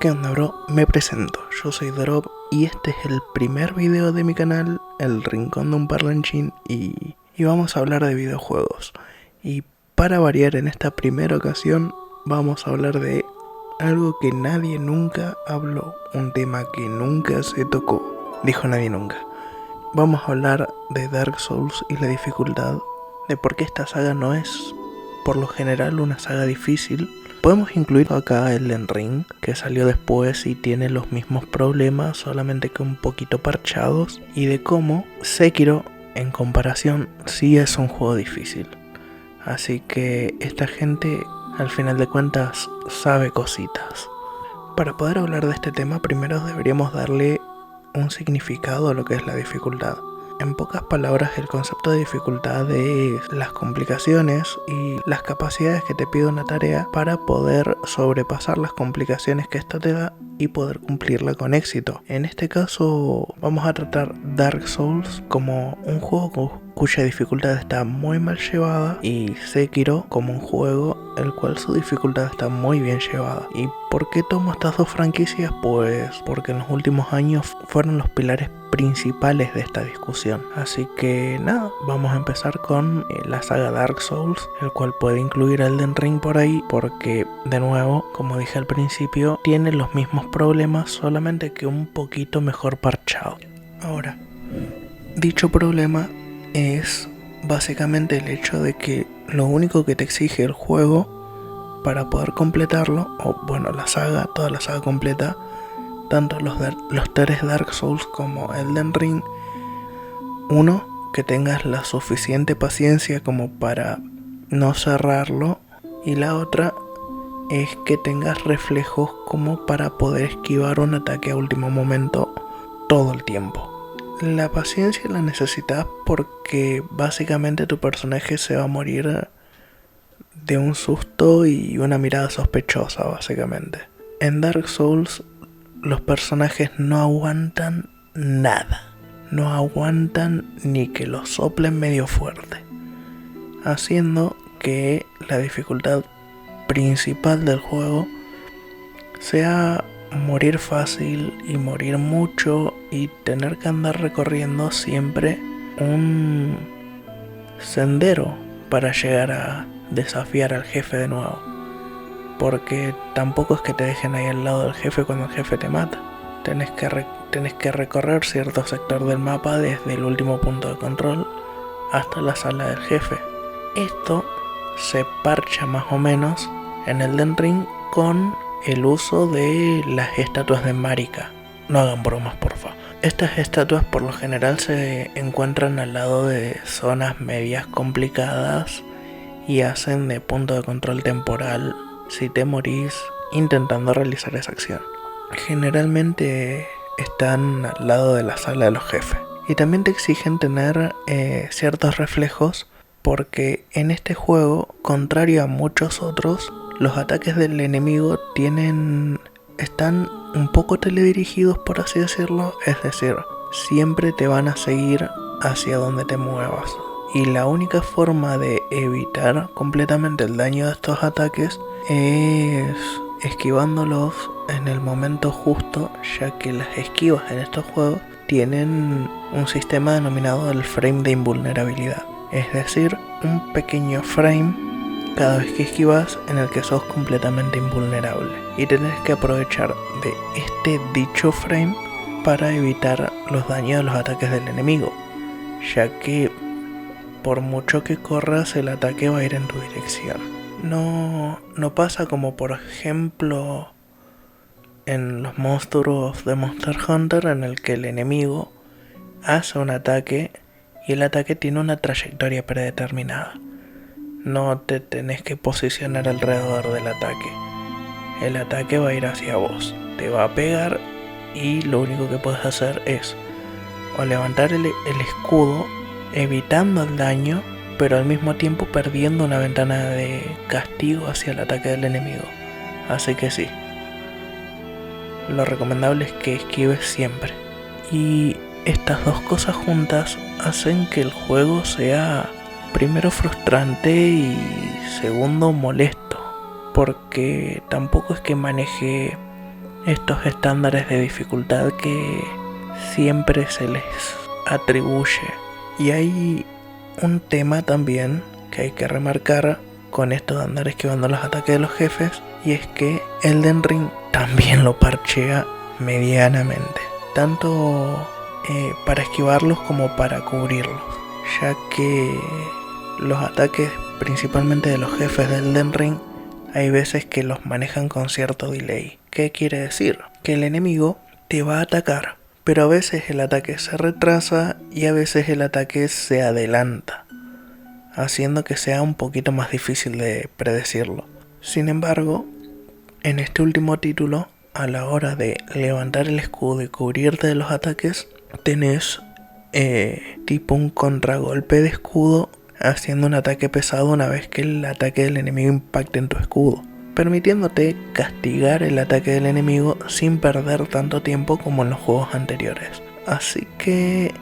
¿Qué onda, bro? Me presento, yo soy Drop y este es el primer video de mi canal, El Rincón de un Parlanchín, y vamos a hablar de videojuegos. Y para variar, en esta primera ocasión vamos a hablar de algo que nadie nunca habló, un tema que nunca se tocó, dijo nadie nunca. Vamos a hablar de Dark Souls y la dificultad, de por qué esta saga no es por lo general una saga difícil. Podemos incluir acá Elden Ring, que salió después y tiene los mismos problemas, solamente que un poquito parchados, y de cómo Sekiro, en comparación, sí es un juego difícil. Así que esta gente, al final de cuentas, sabe cositas. Para poder hablar de este tema, primero deberíamos darle un significado a lo que es la dificultad. En pocas palabras, el concepto de dificultad es las complicaciones y las capacidades que te pide una tarea para poder sobrepasar las complicaciones que esta te da y poder cumplirla con éxito. En este caso vamos a tratar Dark Souls como un juego cuya dificultad está muy mal llevada, y Sekiro como un juego el cual su dificultad está muy bien llevada. ¿Y por qué tomo estas dos franquicias? Pues porque en los últimos años fueron los pilares principales de esta discusión. Así que nada, vamos a empezar con la saga Dark Souls, el cual puede incluir Elden Ring por ahí, porque de nuevo, como dije al principio, tiene los mismos problemas, solamente que un poquito mejor parchado. Ahora, dicho problema es básicamente el hecho de que lo único que te exige el juego para poder completarlo, o bueno, la saga, toda la saga completa, tanto los tres Dark Souls como Elden Ring, uno, que tengas la suficiente paciencia como para no cerrarlo, y la otra es que tengas reflejos como para poder esquivar un ataque a último momento todo el tiempo. La paciencia la necesitas porque básicamente tu personaje se va a morir de un susto y una mirada sospechosa, básicamente. En Dark Souls los personajes no aguantan nada, no aguantan ni que los soplen medio fuerte, haciendo que la dificultad principal del juego sea morir fácil y morir mucho y tener que andar recorriendo siempre un sendero para llegar a desafiar al jefe de nuevo, porque tampoco es que te dejen ahí al lado del jefe cuando el jefe te mata. Tenés que recorrer cierto sector del mapa desde el último punto de control hasta la sala del jefe. Esto se parcha más o menos en Elden Ring con el uso de las estatuas de Marika. No hagan bromas, porfa. Estas estatuas por lo general se encuentran al lado de zonas medias complicadas y hacen de punto de control temporal si te morís intentando realizar esa acción. Generalmente están al lado de la sala de los jefes. Y también te exigen tener ciertos reflejos, porque en este juego, contrario a muchos otros, los ataques del enemigo están un poco teledirigidos, por así decirlo. Es decir, siempre te van a seguir hacia donde te muevas. Y la única forma de evitar completamente el daño de estos ataques es esquivándolos en el momento justo, ya que las esquivas en estos juegos tienen un sistema denominado el frame de invulnerabilidad. Es decir, un pequeño frame cada vez que esquivas en el que sos completamente invulnerable, y tenés que aprovechar de este dicho frame para evitar los daños de los ataques del enemigo, ya que por mucho que corras el ataque va a ir en tu dirección. No pasa como por ejemplo en los monstruos de Monster Hunter, en el que el enemigo hace un ataque y el ataque tiene una trayectoria predeterminada. No te tenés que posicionar alrededor del ataque. El ataque va a ir hacia vos, te va a pegar, y lo único que puedes hacer es o levantar el escudo evitando el daño, pero al mismo tiempo perdiendo una ventana de castigo hacia el ataque del enemigo. Así que sí, lo recomendable es que esquives siempre. Y estas dos cosas juntas hacen que el juego sea primero frustrante y segundo molesto, porque tampoco es que maneje estos estándares de dificultad que siempre se les atribuye. Y hay un tema también que hay que remarcar con esto de andar esquivando los ataques de los jefes, y es que Elden Ring también lo parchea medianamente, tanto para esquivarlos como para cubrirlos, ya que los ataques principalmente de los jefes de Elden Ring hay veces que los manejan con cierto delay. ¿Qué quiere decir? Que el enemigo te va a atacar, pero a veces el ataque se retrasa y a veces el ataque se adelanta, haciendo que sea un poquito más difícil de predecirlo. Sin embargo, en este último título, a la hora de levantar el escudo y cubrirte de los ataques, tenés tipo un contragolpe de escudo haciendo un ataque pesado una vez que el ataque del enemigo impacte en tu escudo, permitiéndote castigar el ataque del enemigo sin perder tanto tiempo como en los juegos anteriores. Así que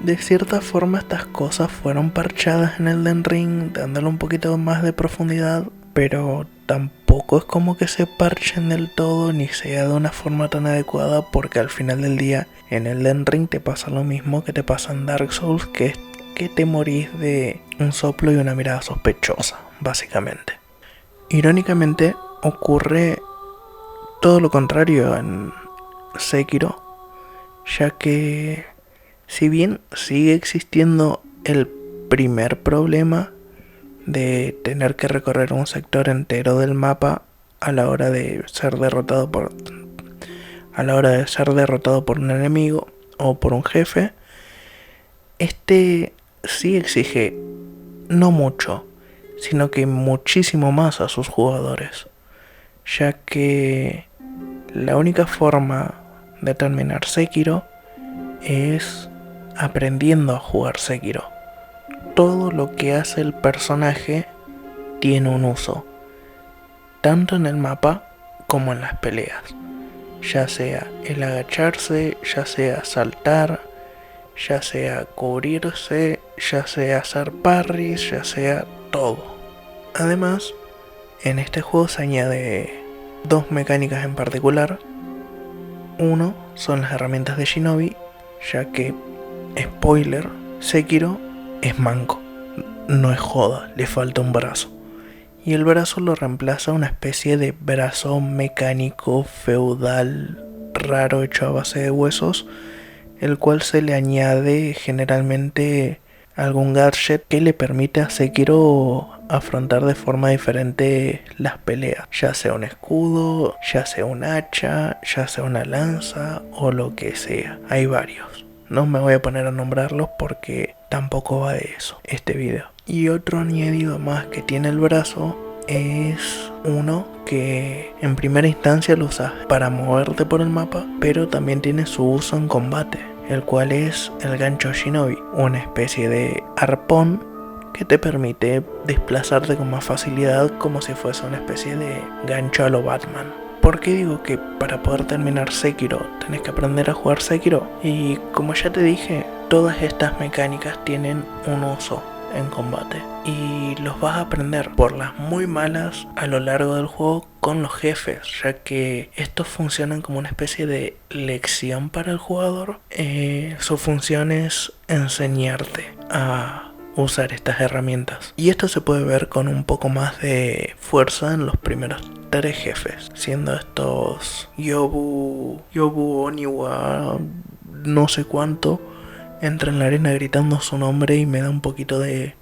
de cierta forma estas cosas fueron parchadas en Elden Ring, dándole un poquito más de profundidad, pero tampoco es como que se parchen del todo ni sea de una forma tan adecuada, porque al final del día en Elden Ring te pasa lo mismo que te pasa en Dark Souls, que es que te morís de un soplo y una mirada sospechosa, básicamente. Irónicamente ocurre todo lo contrario en Sekiro, ya que si bien sigue existiendo el primer problema de tener que recorrer un sector entero del mapa a la hora de ser derrotado por un enemigo o por un jefe, este sí exige no mucho, sino que muchísimo más a sus jugadores, ya que la única forma de terminar Sekiro es aprendiendo a jugar Sekiro. Todo lo que hace el personaje tiene un uso, tanto en el mapa como en las peleas, ya sea el agacharse, ya sea saltar, ya sea cubrirse, ya sea hacer parries, ya sea todo. Además, en este juego se añade dos mecánicas en particular. Uno son las herramientas de Shinobi, ya que, spoiler, Sekiro es manco, no es joda, le falta un brazo. Y el brazo lo reemplaza una especie de brazo mecánico feudal raro hecho a base de huesos, el cual se le añade generalmente algún gadget que le permite a Sekiro afrontar de forma diferente las peleas, ya sea un escudo, ya sea un hacha, ya sea una lanza o lo que sea. Hay varios, no me voy a poner a nombrarlos porque tampoco va de eso este video. Y otro añadido más que tiene el brazo es uno que en primera instancia lo usas para moverte por el mapa, pero también tiene su uso en combate, el cual es el gancho Shinobi, una especie de arpón que te permite desplazarte con más facilidad, como si fuese una especie de gancho a lo Batman. ¿Por qué digo que para poder terminar Sekiro tenés que aprender a jugar Sekiro? Y como ya te dije, todas estas mecánicas tienen un uso en combate y los vas a aprender por las muy malas a lo largo del juego con los jefes, ya que estos funcionan como una especie de lección para el jugador. Su función es enseñarte a usar estas herramientas, y esto se puede ver con un poco más de fuerza en los primeros 3 jefes, siendo estos Yobu, Oniwa, no sé cuánto. Entra en la arena gritando su nombre y me da un poquito de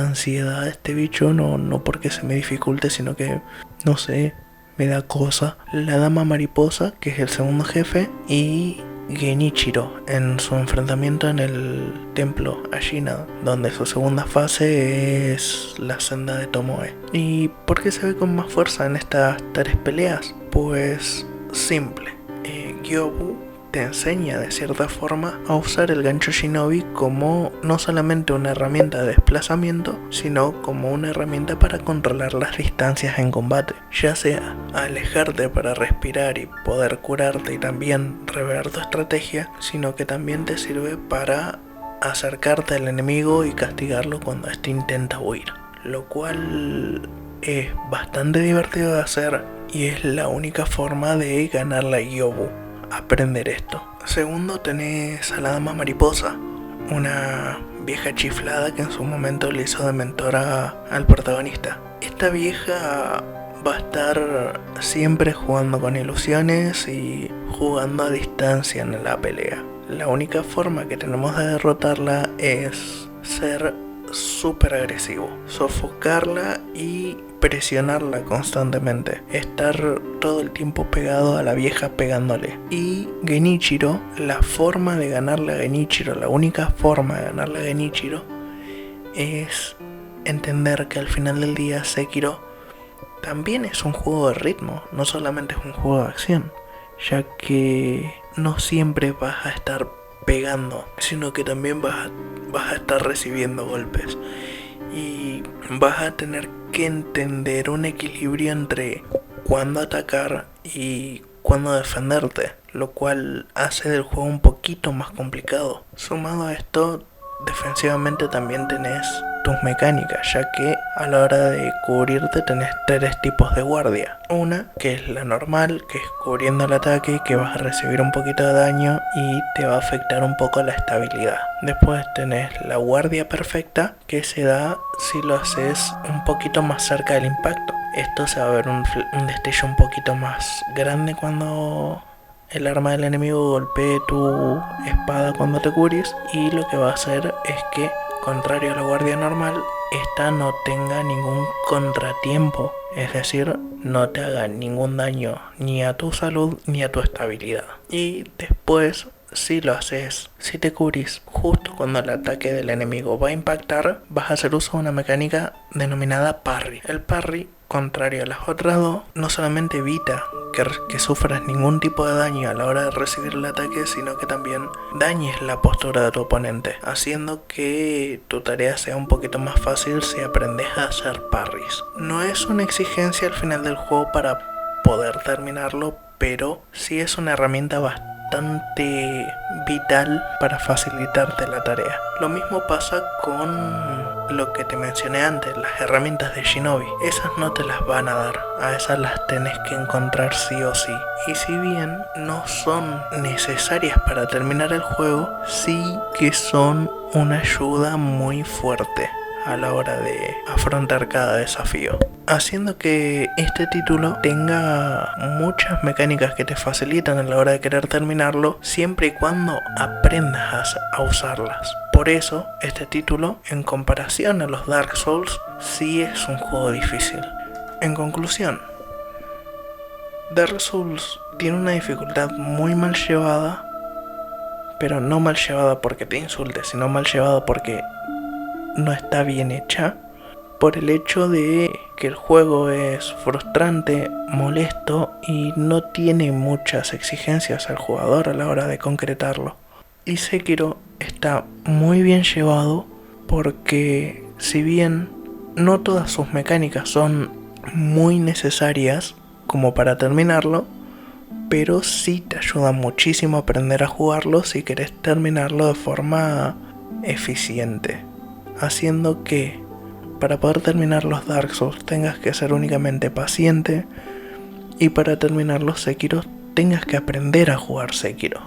ansiedad este bicho, no porque se me dificulte, sino que, no sé, me da cosa. La dama mariposa, que es el segundo jefe, y Genichiro en su enfrentamiento en el templo Ashina, donde su segunda fase es la senda de Tomoe. ¿Y por qué se ve con más fuerza en estas 3 peleas? Pues simple, Gyobu te enseña de cierta forma a usar el gancho Shinobi como no solamente una herramienta de desplazamiento, sino como una herramienta para controlar las distancias en combate, ya sea alejarte para respirar y poder curarte y también revelar tu estrategia, sino que también te sirve para acercarte al enemigo y castigarlo cuando éste intenta huir, lo cual es bastante divertido de hacer y es la única forma de ganar la Gyobu, aprender esto. Segundo, tenés a la dama mariposa, una vieja chiflada que en su momento le hizo de mentora al protagonista. Esta vieja va a estar siempre jugando con ilusiones y jugando a distancia en la pelea. La única forma que tenemos de derrotarla es ser súper agresivo, sofocarla y presionarla constantemente, estar todo el tiempo pegado a la vieja pegándole. Y Genichiro, la forma de ganarle a Genichiro, la única forma de ganarle a Genichiro es entender que al final del día Sekiro también es un juego de ritmo, no solamente es un juego de acción, ya que no siempre vas a estar pegando, sino que también vas a estar recibiendo golpes y vas a tener que entender un equilibrio entre cuándo atacar y cuándo defenderte, lo cual hace del juego un poquito más complicado. Sumado a esto, defensivamente también tenés tus mecánicas, ya que a la hora de cubrirte tenés 3 tipos de guardia. Una, que es la normal, que es cubriendo el ataque, que vas a recibir un poquito de daño y te va a afectar un poco la estabilidad. Después tenés la guardia perfecta, que se da si lo haces un poquito más cerca del impacto. Esto se va a ver un destello un poquito más grande cuando el arma del enemigo golpee tu espada cuando te cubrís, y lo que va a hacer es que, contrario a la guardia normal, esta no tenga ningún contratiempo, es decir, no te haga ningún daño ni a tu salud ni a tu estabilidad. Y después, si lo haces, si te cubrís justo cuando el ataque del enemigo va a impactar, vas a hacer uso de una mecánica denominada parry. El parry, contrario a las otras dos, no solamente evita que sufras ningún tipo de daño a la hora de recibir el ataque, sino que también dañes la postura de tu oponente, haciendo que tu tarea sea un poquito más fácil si aprendes a hacer parries. No es una exigencia al final del juego para poder terminarlo, pero sí es una herramienta bastante vital para facilitarte la tarea. Lo mismo pasa con lo que te mencioné antes, las herramientas de Shinobi. Esas no te las van a dar, a esas las tenés que encontrar sí o sí. Y si bien no son necesarias para terminar el juego, sí que son una ayuda muy fuerte a la hora de afrontar cada desafío, haciendo que este título tenga muchas mecánicas que te facilitan a la hora de querer terminarlo, siempre y cuando aprendas a usarlas. Por eso, este título, en comparación a los Dark Souls, sí es un juego difícil. En conclusión, Dark Souls tiene una dificultad muy mal llevada, pero no mal llevada porque te insulte, sino mal llevada porque no está bien hecha, por el hecho de que el juego es frustrante, molesto y no tiene muchas exigencias al jugador a la hora de concretarlo. Y Sekiro está muy bien llevado porque, si bien no todas sus mecánicas son muy necesarias como para terminarlo, pero sí te ayuda muchísimo a aprender a jugarlo si querés terminarlo de forma eficiente, haciendo que para poder terminar los Dark Souls tengas que ser únicamente paciente, y para terminar los Sekiro tengas que aprender a jugar Sekiro.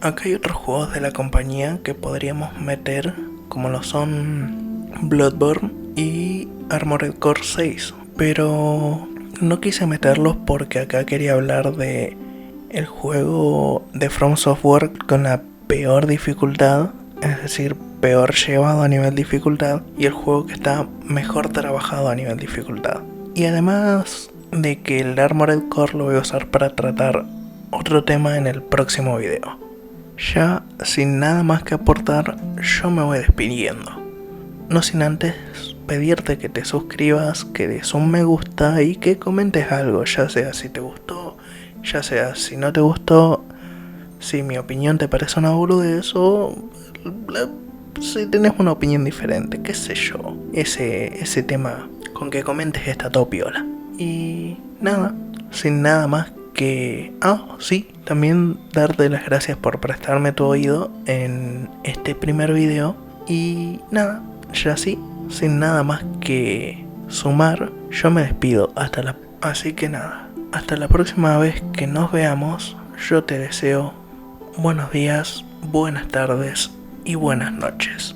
Acá hay otros juegos de la compañía que podríamos meter, como lo son Bloodborne y Armored Core 6, pero no quise meterlos porque acá quería hablar de el juego de From Software con la peor dificultad, es decir, peor llevado a nivel dificultad, y el juego que está mejor trabajado a nivel dificultad. Y además de que el Armored Core lo voy a usar para tratar otro tema en el próximo video. Ya sin nada más que aportar, yo me voy despidiendo. No sin antes pedirte que te suscribas, que des un me gusta y que comentes algo, ya sea si te gustó, ya sea si no te gustó, si mi opinión te parece una boludez o si tenés una opinión diferente, qué sé yo. Ese tema con que comentes está todo piola. Y nada, sin nada más que... sí, también darte las gracias por prestarme tu oído en este primer video. Y nada, ya sí, sin nada más que sumar, yo me despido. Así que nada, hasta la próxima vez que nos veamos, yo te deseo buenos días, buenas tardes y buenas noches.